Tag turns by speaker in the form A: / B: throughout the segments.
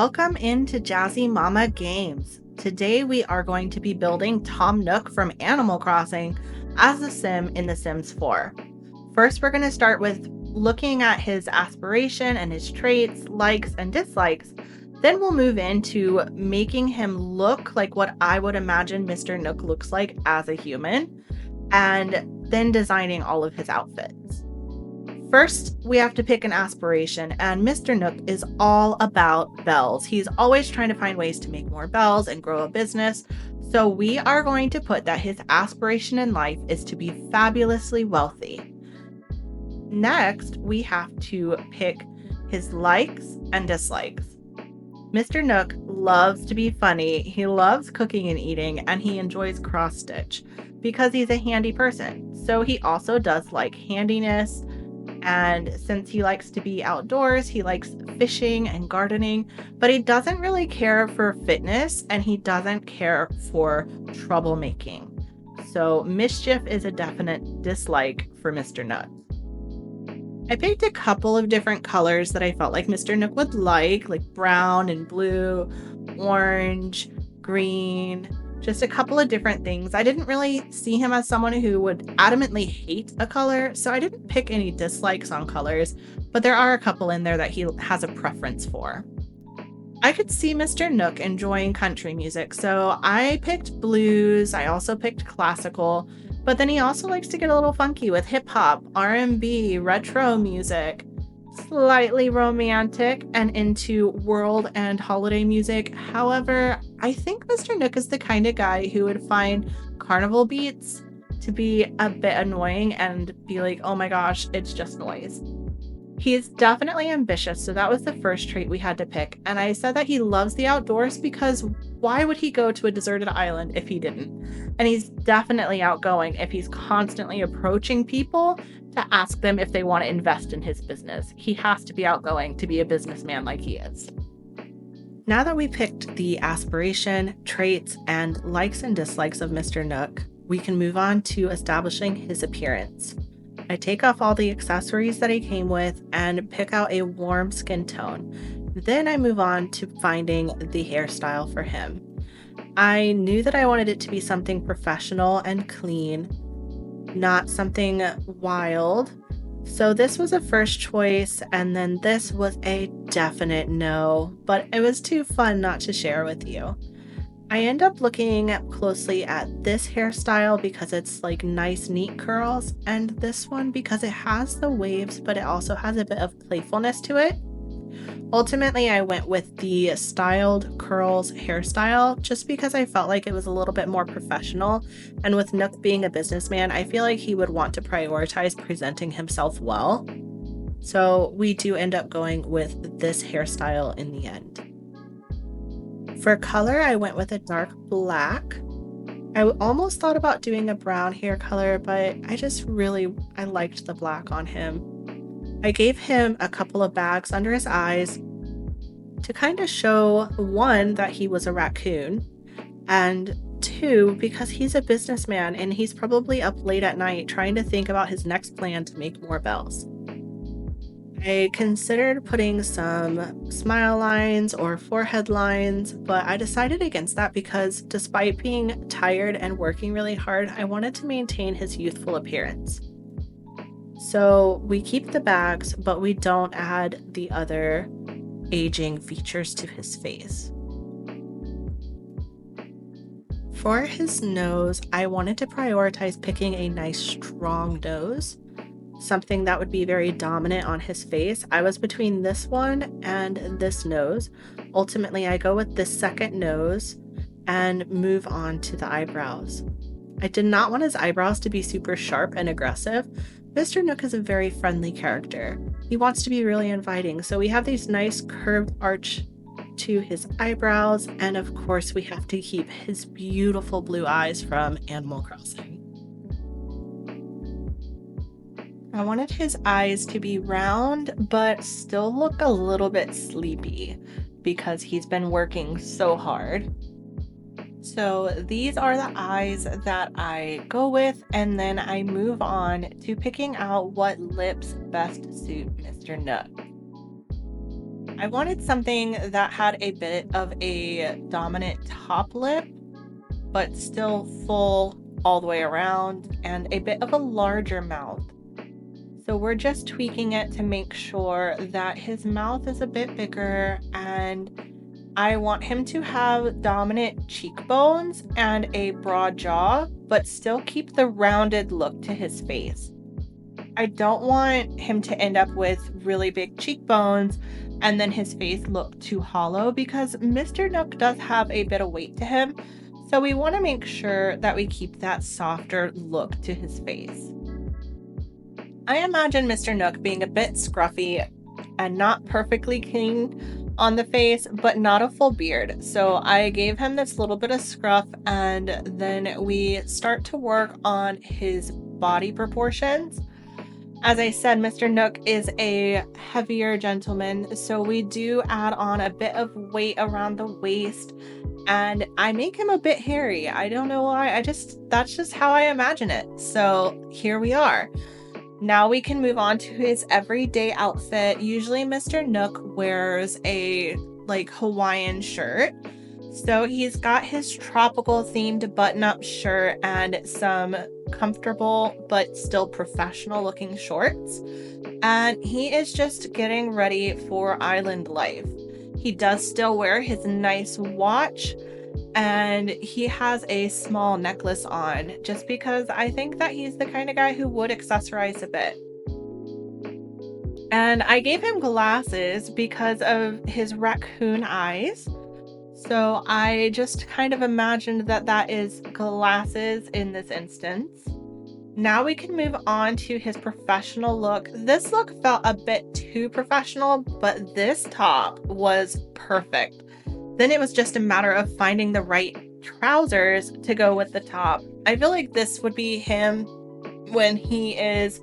A: Welcome into Jazzymamagames. Today we are going to be building Tom Nook from Animal Crossing as a sim in The Sims 4. First, we're going to start with looking at his aspiration and his traits, likes and dislikes. Then we'll move into making him look like what I would imagine Mr. Nook looks like as a human, and then designing all of his outfits. First, we have to pick an aspiration, and Mr. Nook is all about bells. He's always trying to find ways to make more bells and grow a business. So we are going to put that his aspiration in life is to be fabulously wealthy. Next, we have to pick his likes and dislikes. Mr. Nook loves to be funny, he loves cooking and eating, and he enjoys cross-stitch because he's a handy person. So he also does like handiness. And since he likes to be outdoors, he likes fishing and gardening, but he doesn't really care for fitness and he doesn't care for troublemaking. So mischief is a definite dislike for Mr. Nook. I picked a couple of different colors that I felt like Mr. Nook would like brown and blue, orange, green, just a couple of different things. I didn't really see him as someone who would adamantly hate a color, so I didn't pick any dislikes on colors, but there are a couple in there that he has a preference for. I could see Mr. Nook enjoying country music, so I picked blues, I also picked classical, but then he also likes to get a little funky with hip-hop, R&B, retro music, slightly romantic, and into world and holiday music. However, I think Mr. Nook is the kind of guy who would find carnival beats to be a bit annoying and be like, oh my gosh, it's just noise. He is definitely ambitious, so that was the first trait we had to pick. And I said that he loves the outdoors because why would he go to a deserted island if he didn't? And he's definitely outgoing if he's constantly approaching people to ask them if they want to invest in his business. He has to be outgoing to be a businessman like he is. Now that we picked the aspiration, traits, and likes and dislikes of Mr. Nook, we can move on to establishing his appearance. I take off all the accessories that he came with and pick out a warm skin tone. Then I move on to finding the hairstyle for him. I knew that I wanted it to be something professional and clean, not something wild. So this was a first choice, and then this was a definite no, but it was too fun not to share with you. I end up looking closely at this hairstyle because it's like nice, neat curls, and this one because it has the waves, but it also has a bit of playfulness to it. Ultimately, I went with the styled curls hairstyle just because I felt like it was a little bit more professional. And with Nook being a businessman, I feel like he would want to prioritize presenting himself well. So we do end up going with this hairstyle in the end. For color, I went with a dark black. I almost thought about doing a brown hair color, but I liked the black on him. I gave him a couple of bags under his eyes to kind of show, one, that he was a raccoon, and two, because he's a businessman and he's probably up late at night trying to think about his next plan to make more bells. I considered putting some smile lines or forehead lines, but I decided against that because despite being tired and working really hard, I wanted to maintain his youthful appearance. So we keep the bags, but we don't add the other aging features to his face. For his nose, I wanted to prioritize picking a nice strong nose, something that would be very dominant on his face. I was between this one and this nose. Ultimately, I go with this second nose and move on to the eyebrows. I did not want his eyebrows to be super sharp and aggressive. Mr. Nook is a very friendly character. He wants to be really inviting, so we have these nice curved arch to his eyebrows, and of course we have to keep his beautiful blue eyes from Animal Crossing. I wanted his eyes to be round, but still look a little bit sleepy because he's been working so hard. So these are the eyes that I go with, and then I move on to picking out what lips best suit Mr. Nook. I wanted something that had a bit of a dominant top lip, but still full all the way around, and a bit of a larger mouth. So we're just tweaking it to make sure that his mouth is a bit bigger, and I want him to have dominant cheekbones and a broad jaw, but still keep the rounded look to his face. I don't want him to end up with really big cheekbones and then his face look too hollow because Mr. Nook does have a bit of weight to him. So we want to make sure that we keep that softer look to his face. I imagine Mr. Nook being a bit scruffy and not perfectly clean on the face, but not a full beard. So I gave him this little bit of scruff, and then we start to work on his body proportions. As I said, Mr. Nook is a heavier gentleman, so we do add on a bit of weight around the waist, and I make him a bit hairy. I don't know why, that's just how I imagine it. So here we are. Now we can move on to his everyday outfit. Usually Mr. Nook wears a Hawaiian shirt. So he's got his tropical themed button-up shirt and some comfortable but still professional looking shorts. And he is just getting ready for island life. He does still wear his nice watch, and he has a small necklace on just because I think that he's the kind of guy who would accessorize a bit. And I gave him glasses because of his raccoon eyes. So I just kind of imagined that that is glasses in this instance. Now we can move on to his professional look. This look felt a bit too professional, but this top was perfect. Then it was just a matter of finding the right trousers to go with the top. I feel like this would be him when he is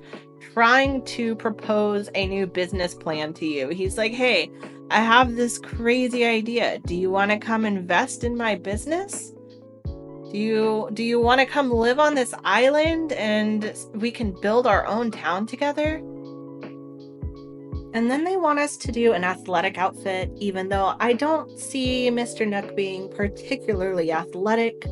A: trying to propose a new business plan to you. He's like, hey, I have this crazy idea. Do you want to come invest in my business? Do you want to come live on this island and we can build our own town together? And then they want us to do an athletic outfit, even though I don't see Mr. Nook being particularly athletic.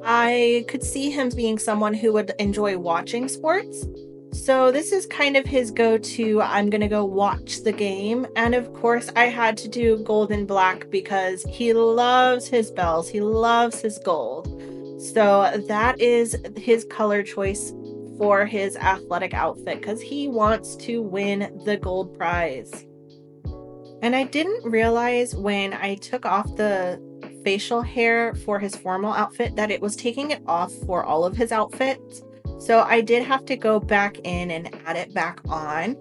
A: I could see him being someone who would enjoy watching sports. So this is kind of his go-to, I'm gonna go watch the game. And of course I had to do gold and black because he loves his bells, he loves his gold. So that is his color choice for his athletic outfit because he wants to win the gold prize. And I didn't realize when I took off the facial hair for his formal outfit that it was taking it off for all of his outfits. So I did have to go back in and add it back on.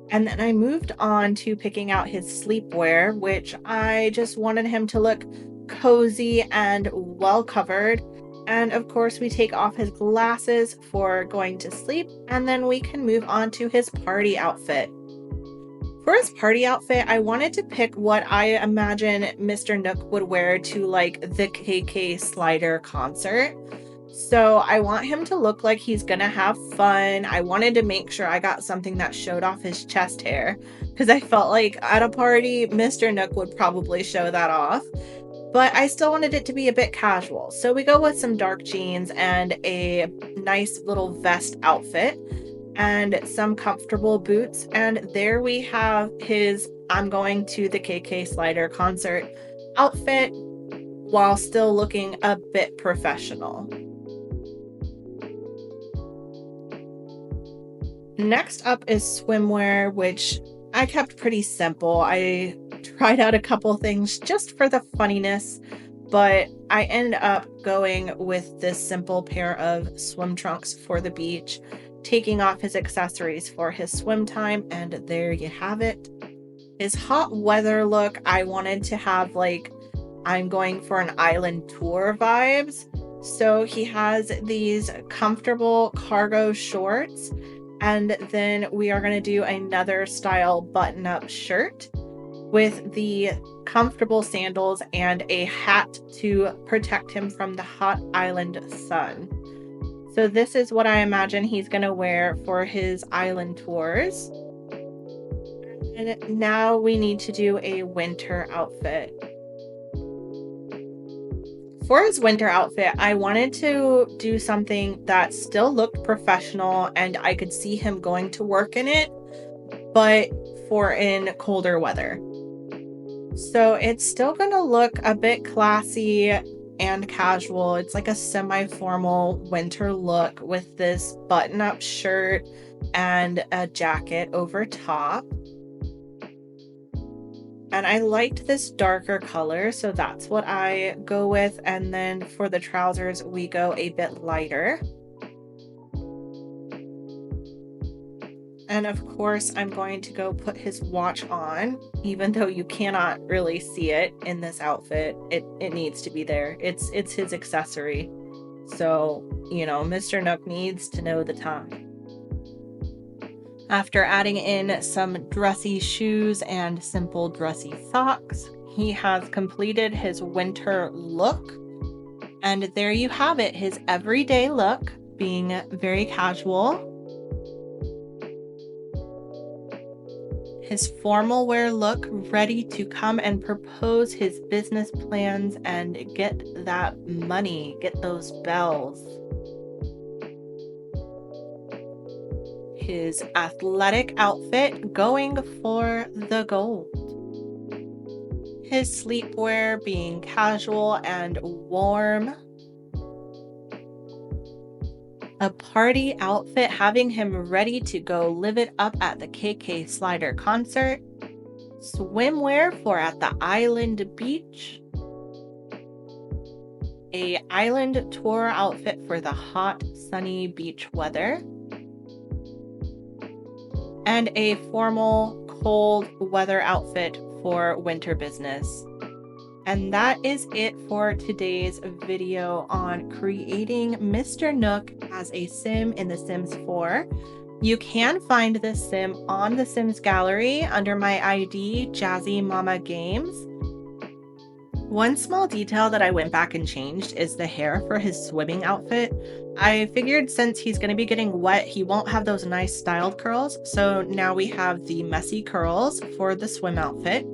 A: And then I moved on to picking out his sleepwear, which I just wanted him to look cozy and well covered. And of course, we take off his glasses for going to sleep, and then we can move on to his party outfit. For his party outfit, I wanted to pick what I imagine Mr. Nook would wear to the KK Slider concert. So I want him to look like he's gonna have fun. I wanted to make sure I got something that showed off his chest hair because I felt like at a party, Mr. Nook would probably show that off. But I still wanted it to be a bit casual. So we go with some dark jeans and a nice little vest outfit and some comfortable boots. And there we have his I'm going to the KK Slider concert outfit while still looking a bit professional. Next up is swimwear, which I kept pretty simple. I tried out a couple things just for the funniness, but I end up going with this simple pair of swim trunks for the beach, taking off his accessories for his swim time, and there you have it. His hot weather look, I wanted to have I'm going for an island tour vibes. So he has these comfortable cargo shorts, and then we are going to do another style button-up shirt with the comfortable sandals and a hat to protect him from the hot island sun. So this is what I imagine he's going to wear for his island tours. And now we need to do a winter outfit. For his winter outfit, I wanted to do something that still looked professional and I could see him going to work in it, but for in colder weather. So it's still gonna look a bit classy and casual. It's like a semi-formal winter look with this button-up shirt and a jacket over top. And I liked this darker color, so that's what I go with. And then for the trousers, we go a bit lighter. And of course, I'm going to go put his watch on, even though you cannot really see it in this outfit. It needs to be there. It's his accessory. So, you know, Mr. Nook needs to know the time. After adding in some dressy shoes and simple dressy socks, he has completed his winter look. And there you have it, his everyday look, being very casual. His formal wear look, ready to come and propose his business plans and get that money, get those bells. His athletic outfit going for the gold. His sleepwear being casual and warm. A party outfit having him ready to go live it up at the KK Slider concert. Swimwear for at the island beach. A island tour outfit for the hot, sunny beach weather. And a formal cold weather outfit for winter business. And that is it for today's video on creating Mr. Nook as a sim in The Sims 4. You can find this sim on the Sims gallery under my ID Jazzymamagames. One small detail that I went back and changed is the hair for his swimming outfit. I figured since he's going to be getting wet, he won't have those nice styled curls. So now we have the messy curls for the swim outfit.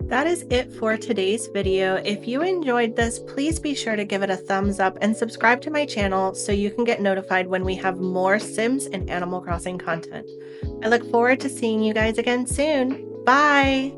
A: That is it for today's video. If you enjoyed this, please be sure to give it a thumbs up and subscribe to my channel so you can get notified when we have more Sims and Animal Crossing content. I look forward to seeing you guys again soon. Bye!